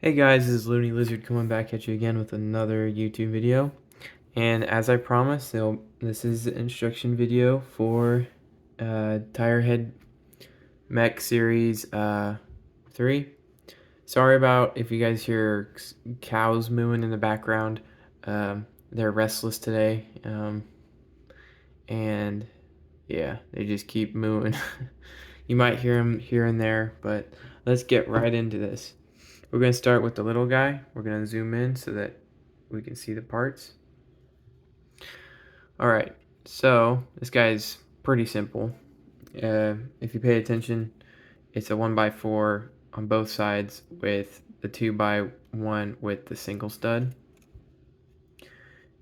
Hey guys, this is Looney Lizard coming back at you again with another YouTube video. And as I promised, this is the instruction video for Tirehead Mech Series 3. Sorry about if you guys hear cows mooing in the background. They're restless today. And yeah, they just keep mooing. You might hear them here and there, but let's get right into this. We're going to start with the little guy. We're going to zoom in so that we can see the parts. Alright, so this guy is pretty simple. If you pay attention, it's a 1x4 on both sides with the 2x1 with the single stud.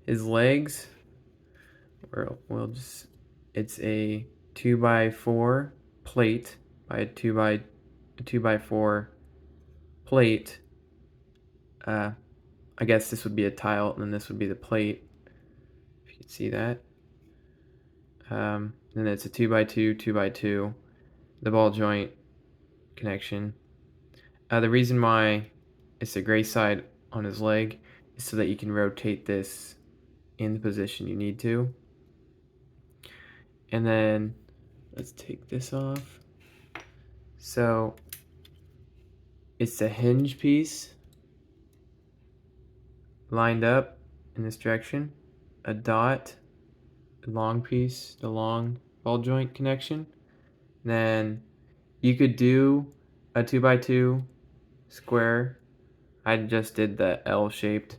His legs, it's a 2x4 plate by a 2x4 plate. I guess this would be a tile, and then this would be the plate. If you can see that. Then it's a 2x2, 2x2, the ball joint connection. The reason why it's the gray side on his leg is so that you can rotate this in the position you need to. And then let's take this off. So it's a hinge piece lined up in this direction, a dot, a long piece, the long ball joint connection. Then you could do a 2x2 square. I just did the L-shaped.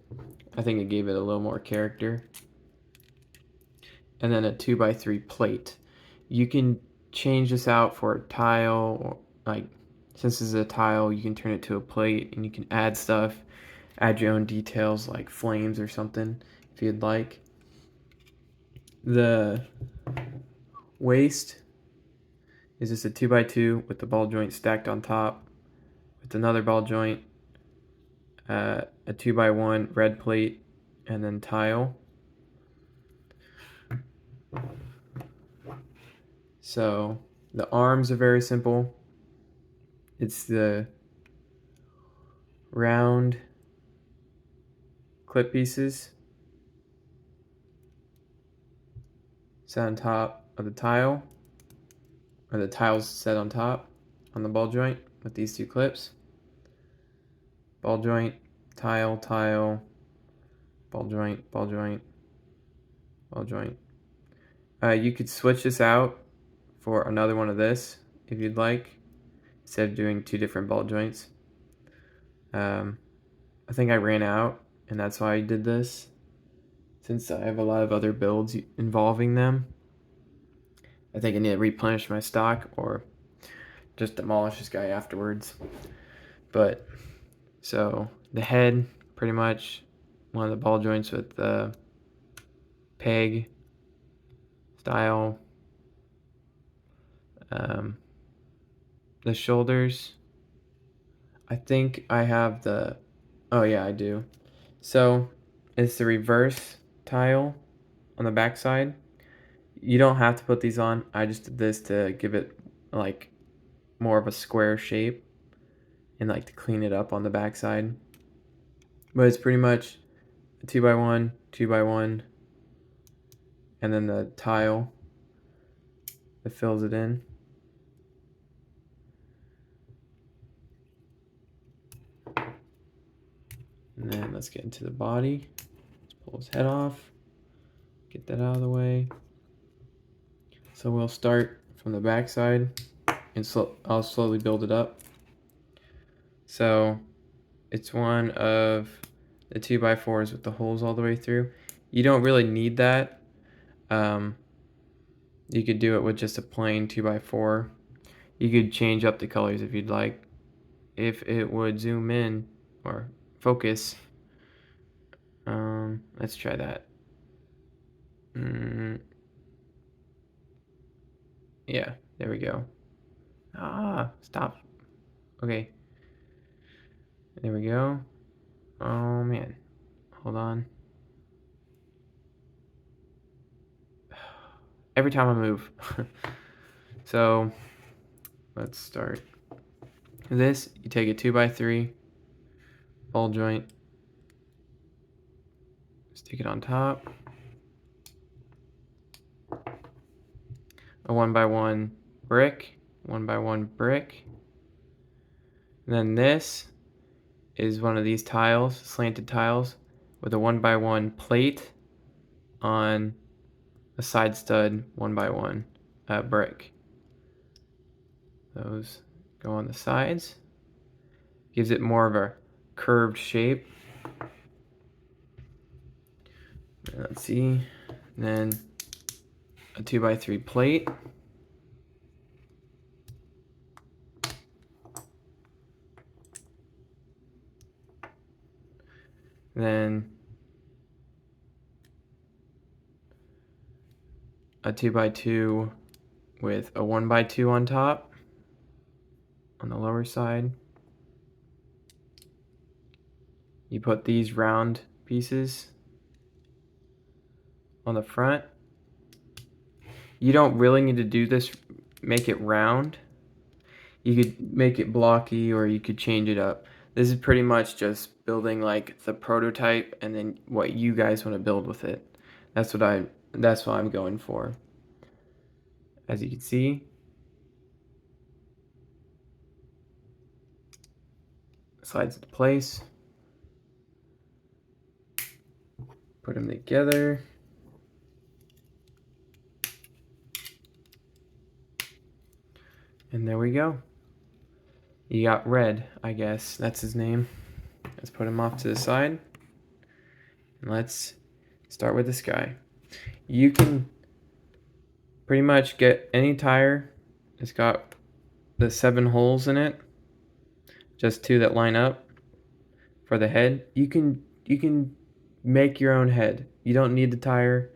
I think it gave it a little more character. And then a 2x3 plate. You can change this out for a tile, or since this is a tile, you can turn it to a plate and you can add stuff, add your own details like flames or something if you'd like. The waist is just a 2x2 with the ball joint stacked on top with another ball joint, a 2x1 red plate, and then tile. So the arms are very simple. It's the round clip pieces set on top of the tile, or the tiles set on top on the ball joint with these two clips. Ball joint, tile, tile, ball joint, ball joint, ball joint. You could switch this out for another one of this if you'd like, instead of doing two different ball joints. I think I ran out, and that's why I did this, since I have a lot of other builds involving them. I think I need to replenish my stock or just demolish this guy afterwards. But so the head, pretty much one of the ball joints with the peg style. The shoulders, I think I have the, oh yeah, I do. So it's the reverse tile on the back side. You don't have to put these on. I just did this to give it like more of a square shape and like to clean it up on the back side. But it's pretty much a 2x1, 2x1, and then the tile that fills it in. And then let's get into the body. Let's pull his head off. Get that out of the way. So we'll start from the back side and I'll slowly build it up. So it's one of the 2x4s with the holes all the way through. You don't really need that. You could do it with just a plain 2x4. You could change up the colors if you'd like. If it would zoom in or focus. Let's try that. Yeah, there we go. Stop. Okay. There we go. Oh man. Hold on. Every time I move. So let's start this. You take a 2x3 ball joint. Stick it on top. A 1x1 brick, 1x1 brick. And then this is one of these tiles, slanted tiles, with a 1x1 plate on a side stud 1x1 brick. Those go on the sides. Gives it more of a curved shape. Let's see. And then a 2x3 plate. Then a 2x2 with a 1x2 on top on the lower side. You put these round pieces on the front. You don't really need to do this, make it round. You could make it blocky or you could change it up. This is pretty much just building like the prototype and then what you guys want to build with it. That's what I'm going for. As you can see, slides into place. Put them together. And there we go. You got Red, I guess. That's his name. Let's put him off to the side. And let's start with this guy. You can pretty much get any tire. It's got the 7 holes in it. Just 2 that line up for the head. You can make your own head. You don't need the tire.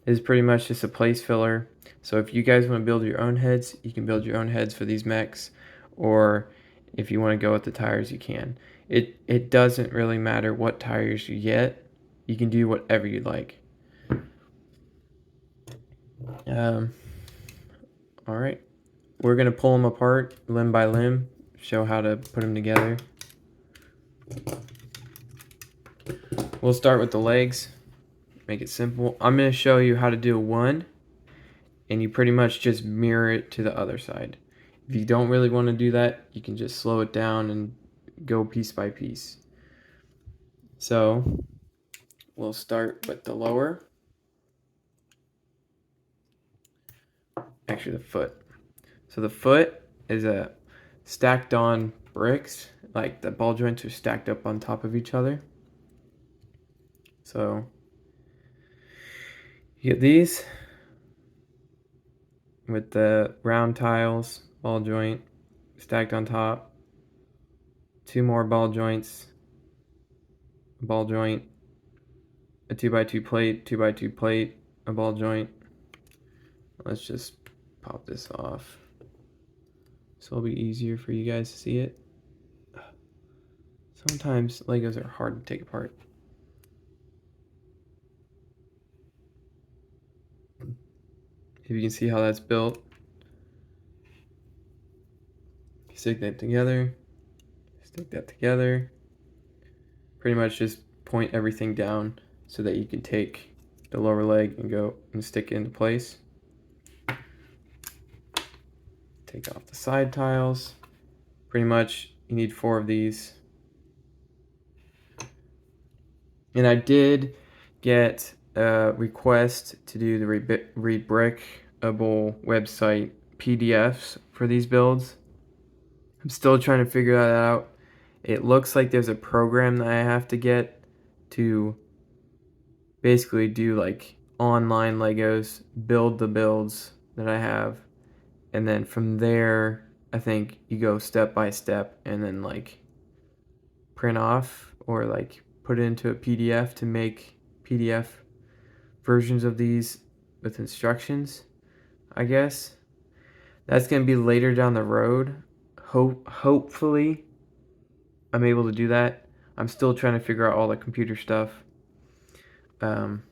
It's pretty much just a place filler. So if you guys want to build your own heads, you can build your own heads for these mechs. Or if you want to go with the tires, you can. It doesn't really matter what tires you get. You can do whatever you like. Alright. We're going to pull them apart limb by limb. Show how to put them together. We'll start with the legs. Make it simple. I'm going to show you how to do one. And you pretty much just mirror it to the other side. If you don't really want to do that, you can just slow it down and go piece by piece. So we'll start with the lower. Actually, the foot. So the foot is a stacked on bricks, like the ball joints are stacked up on top of each other. So you get these with the round tiles, ball joint stacked on top, 2 more ball joints, a ball joint, a 2x2 plate, 2x2 plate, a ball joint. Let's just pop this off so it'll be easier for you guys to see it. Sometimes Legos are hard to take apart. If you can see how that's built, stick that together, stick that together. Pretty much just point everything down so that you can take the lower leg and go and stick it into place. Take off the side tiles. Pretty much you need 4 of these. And I did get a request to do the Rebrickable website PDFs for these builds. I'm still trying to figure that out. It looks like there's a program that I have to get to basically do like online Legos, build the builds that I have, and then from there I think you go step by step and then like print off or like put it into a PDF to make PDF versions of these with instructions, I guess. That's going to be later down the road. Hopefully I'm able to do that. I'm still trying to figure out all the computer stuff. I'm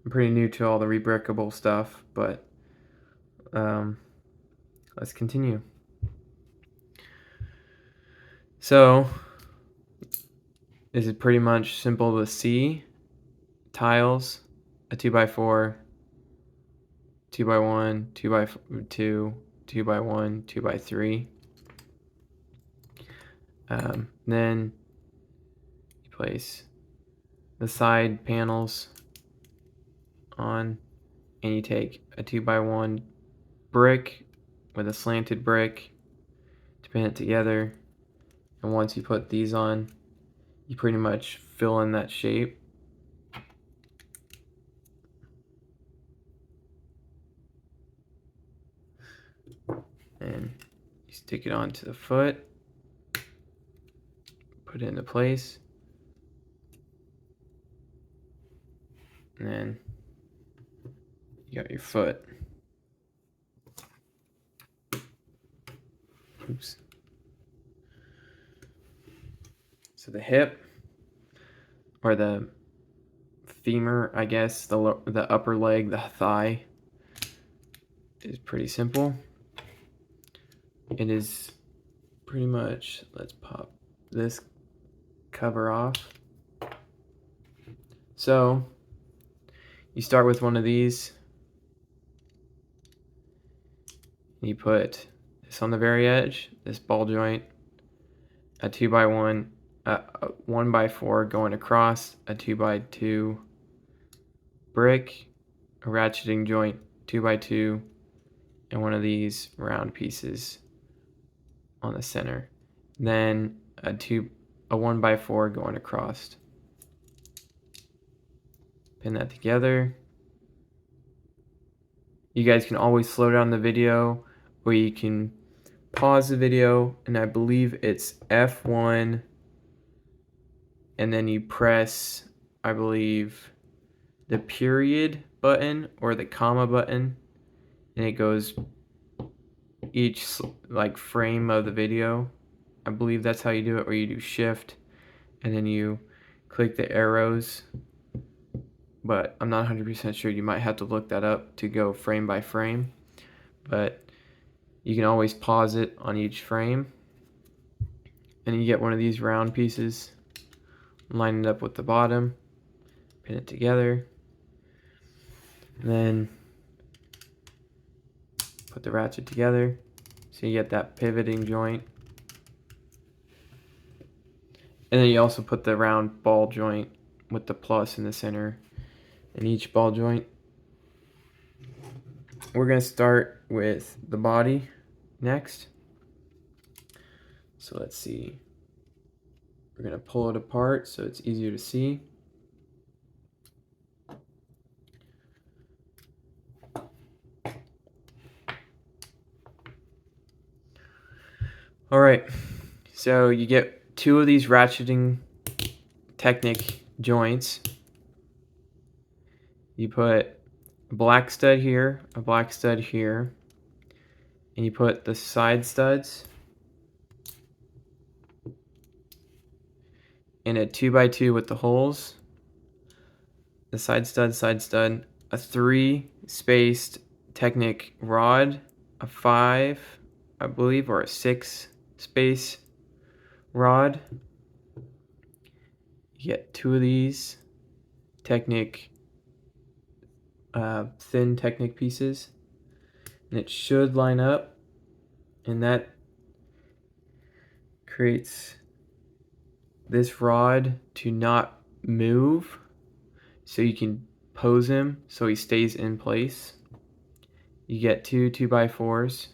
pretty new to all the rebrickable stuff, but let's continue. So This is pretty much simple to see. Tiles, a 2x4, 2x1, 2x2, 2x1, 2x3. Then you place the side panels on, and you take a 2x1 brick with a slanted brick to pin it together. And once you put these on, you pretty much fill in that shape. And you stick it onto the foot, put it into place, and then you got your foot. Oops. So the hip, or the femur, I guess, the upper leg, the thigh, is pretty simple. It is pretty much, let's pop this cover off. So you start with one of these. You put this on the very edge, this ball joint, a 2x1, a 1x4 going across, a 2x2 brick, a ratcheting joint, 2x2, and one of these round pieces on the center. Then a 1x4 going across. Pin that together. You guys can always slow down the video, or you can pause the video, and I believe it's F1, and then you press, I believe, the period button or the comma button, and it goes each like frame of the video. I believe that's how you do it, or you do shift and then you click the arrows, but I'm not 100% sure. You might have to look that up to go frame by frame, but you can always pause it on each frame. And you get one of these round pieces, line it up with the bottom, pin it together, and then put the ratchet together so you get that pivoting joint. And then you also put the round ball joint with the plus in the center in each ball joint. We're going to start with the body next. So let's see. We're going to pull it apart so it's easier to see. All right, so you get two of these ratcheting Technic joints. You put a black stud here, a black stud here, and you put the side studs in a 2x2 with the holes. The side stud, a 3-spaced Technic rod, a 5, I believe, or a 6-space rod. You get two of these Technic, thin Technic pieces, and it should line up, and that creates this rod to not move, so you can pose him so he stays in place. You get two 2x4s,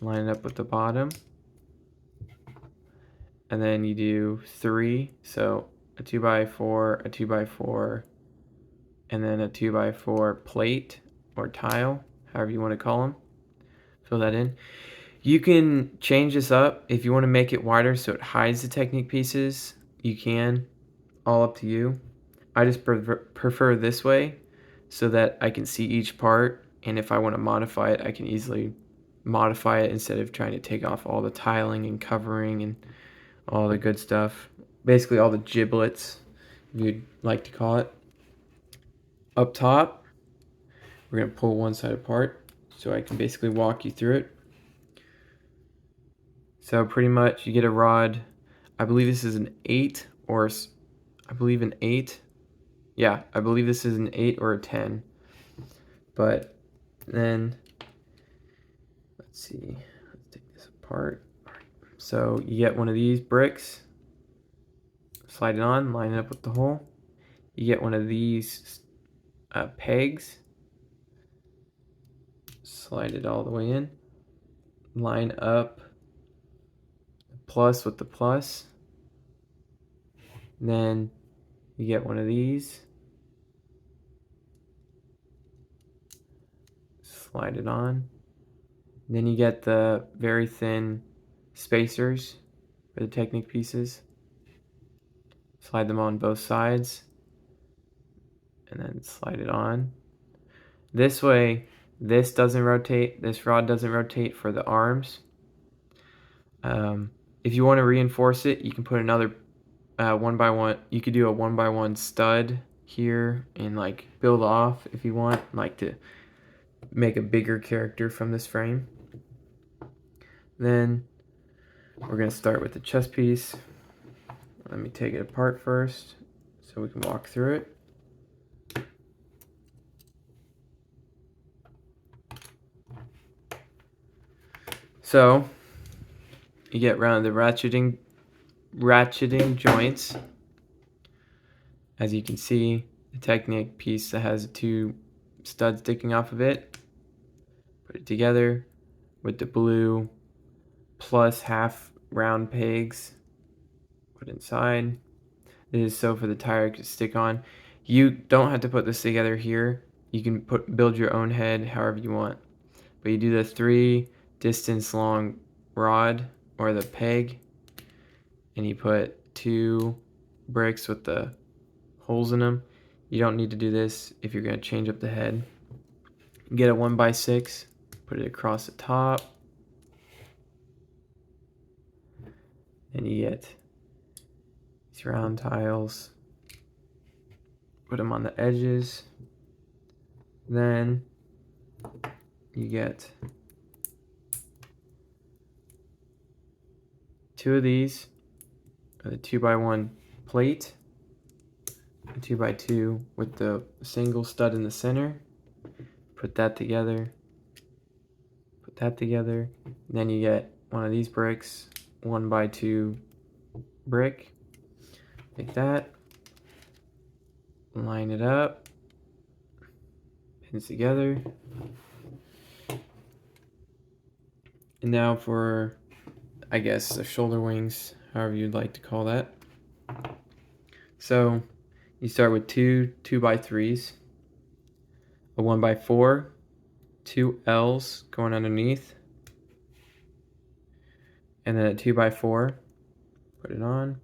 line it up with the bottom, and then you do 3, so a 2x4, a 2x4, and then a 2x4 plate or tile, however you want to call them. Fill that in. You can change this up if you want to make it wider so it hides the Technic pieces. You can, all up to you. I just prefer this way so that I can see each part, and if I want to modify it, I can easily modify it instead of trying to take off all the tiling and covering and all the good stuff. Basically all the giblets, if you'd like to call it. Up top, we're going to pull one side apart so I can basically walk you through it. So pretty much you get a rod. I believe this is an 8 or I believe an 8. Yeah, I believe this is an 8 or a 10. But then let's see. Let's take this apart. So you get one of these bricks, slide it on, line it up with the hole. You get one of these pegs, slide it all the way in, line up plus with the plus. Then you get one of these, slide it on. Then you get the very thin spacers for the Technic pieces. Slide them on both sides and then slide it on. This way, this doesn't rotate, this rod doesn't rotate for the arms. If you want to reinforce it, you can put another 1x1. You could do a 1x1 stud here and like build off if you want, like to make a bigger character from this frame. Then we're going to start with the chest piece. Let me take it apart first so we can walk through it. So you get around the ratcheting joints. As you can see, the Technic piece that has 2 studs sticking off of it. Put it together with the blue plus half round pegs. Put inside. This is so for the tire to stick on. You don't have to put this together here. You can build your own head however you want. But you do the 3 distance long rod or the peg, and you put 2 bricks with the holes in them. You don't need to do this if you're going to change up the head. Get a 1x6, put it across the top, and you get these round tiles. Put them on the edges. Then you get 2 of these, a 2x1 plate, a 2x2 with the single stud in the center. Put that together. Put that together. Then you get one of these bricks, 1x2 brick. Take that. Line it up. Pins together. And now for, I guess, the shoulder wings, however you'd like to call that. So you start with 2 2x3s, a 1x4, 2 L's going underneath, and then a 2x4. Put it on,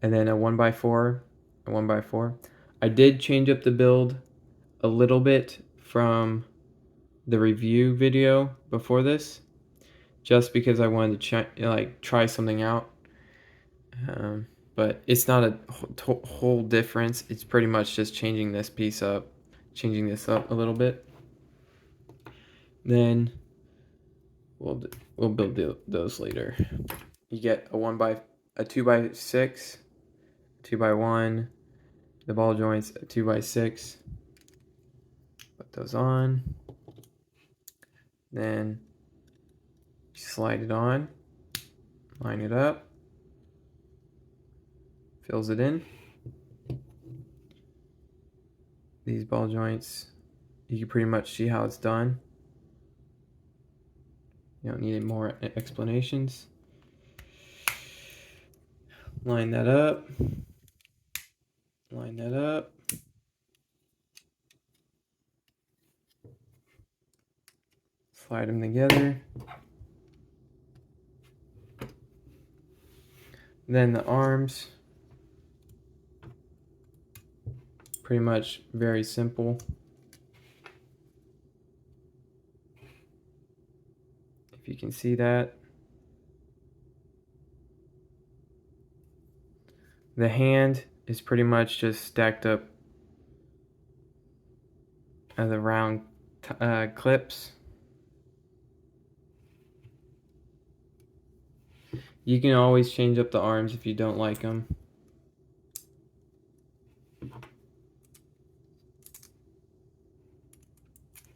and then a 1x4, a 1x4. I did change up the build a little bit from the review video before this, just because I wanted to try something out. But it's not a whole difference. It's pretty much just changing this piece up, changing this up a little bit. Then we'll build those later. You get a 2x6, 2x1, the ball joints, a 2x6. Put those on. Then you slide it on, line it up, fills it in. These ball joints, you can pretty much see how it's done. You don't need any more explanations. Line that up. Line that up. Slide them together. Then the arms. Pretty much very simple. If you can see that. The hand is pretty much just stacked up as a round clips. You can always change up the arms if you don't like them.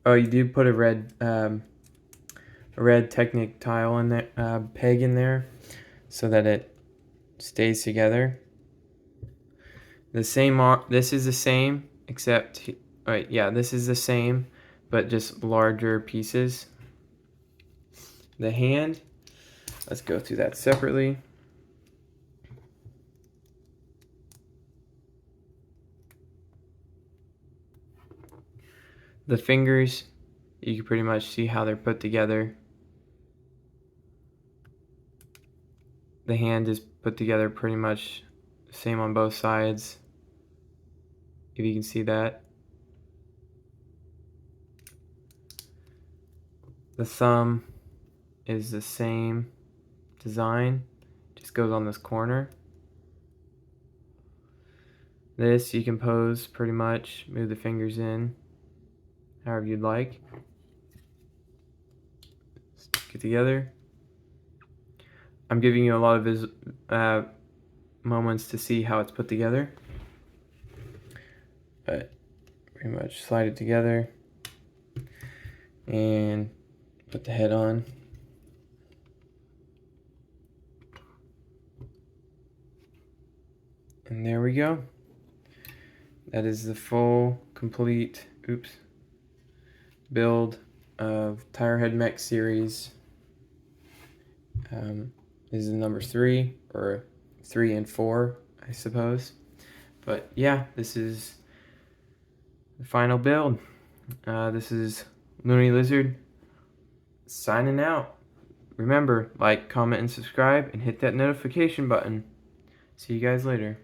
Oh, you do put a red Technic tile in there, peg in there, so that it stays together. The same. This is the same, except, right? Yeah, this is the same, but just larger pieces. The hand. Let's go through that separately. The fingers, you can pretty much see how they're put together. The hand is put together pretty much the same on both sides, if you can see that. The thumb is the same design, just goes on this corner. This you can pose pretty much, move the fingers in however you'd like. Stick it together. I'm giving you a lot of moments to see how it's put together, but pretty much slide it together and put the head on. And there we go. That is the full, complete, build of Tirehead Mech series. This is number 3, or 3 and 4, I suppose. But yeah, this is the final build. This is Looney Lizard signing out. Remember, like, comment, and subscribe, and hit that notification button. See you guys later.